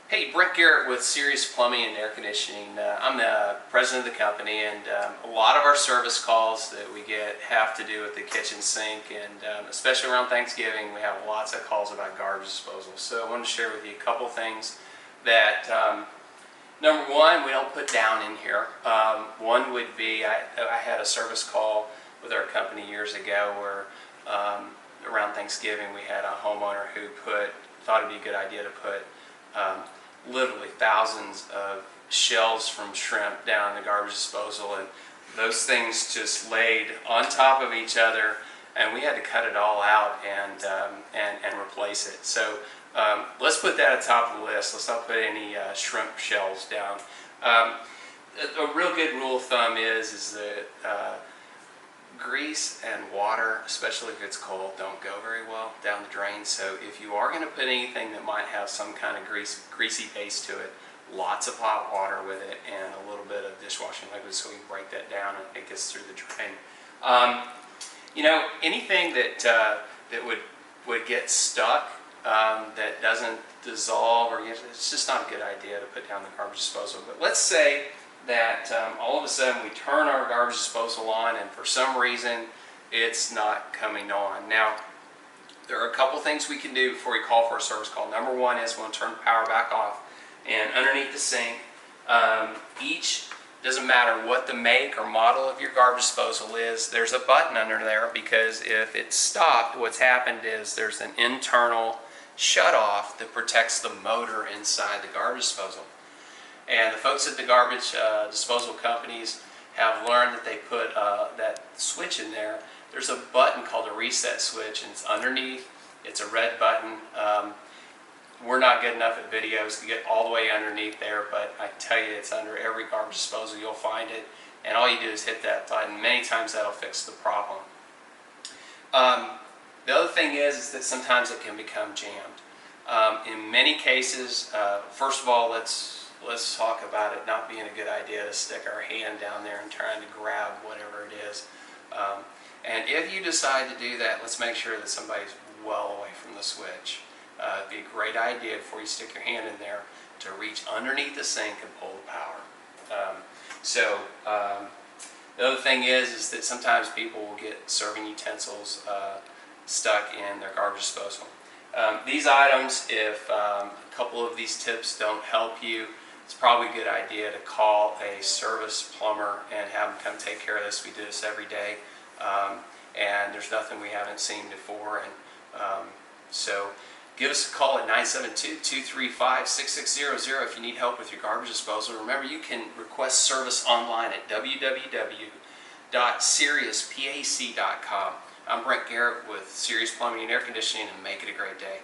Hey, Brent Garrett with Sirius Plumbing and Air Conditioning. I'm the president of the company, and a lot of our service calls that we get have to do with the kitchen sink, and especially around Thanksgiving, we have lots of calls about garbage disposal. So I wanted to share with you a couple things that, number one, we don't put down in here. One would be, I had a service call with our company years ago where around Thanksgiving we had a homeowner who thought it'd be a good idea to put literally thousands of shells from shrimp down in the garbage disposal, and those things just laid on top of each other, and we had to cut it all out and replace it. So let's put that at the top of the list. Let's not put any shrimp shells down. A real good rule of thumb is that grease and water, especially if it's cold, don't go very well down the drain. So if you are going to put anything that might have some kind of greasy base to it, lots of hot water with it and a little bit of dishwashing liquid so we can break that down and it gets through the drain. You know, anything that would get stuck that doesn't dissolve, or it's just not a good idea to put down the garbage disposal. But let's say that all of a sudden we turn our garbage disposal on and for some reason it's not coming on. Now, there are a couple things we can do before we call for a service call. Number one is we'll turn the power back off, and underneath the sink, doesn't matter what the make or model of your garbage disposal is, there's a button under there, because if it's stopped, what's happened is there's an internal shut-off that protects the motor inside the garbage disposal. And the folks at the garbage disposal companies have learned that they put that switch in there. There's a button called a reset switch, and it's underneath. It's a red button. We're not good enough at videos to get all the way underneath there, but I tell you, it's under every garbage disposal. You'll find it, and all you do is hit that button. Many times that'll fix the problem. The other thing is that sometimes it can become jammed. In many cases, first of all, let's talk about it not being a good idea to stick our hand down there and trying to grab whatever it is. And if you decide to do that, let's make sure that somebody's well away from the switch. It'd be a great idea before you stick your hand in there to reach underneath the sink and pull the power. The other thing is that sometimes people will get serving utensils stuck in their garbage disposal. These items, if a couple of these tips don't help you, it's probably a good idea to call a service plumber and have them come take care of this. We do this every day, and there's nothing we haven't seen before. And so give us a call at 972-235-6600 if you need help with your garbage disposal. Remember, you can request service online at www.siriuspac.com. I'm Brent Garrett with Sirius Plumbing and Air Conditioning, and make it a great day.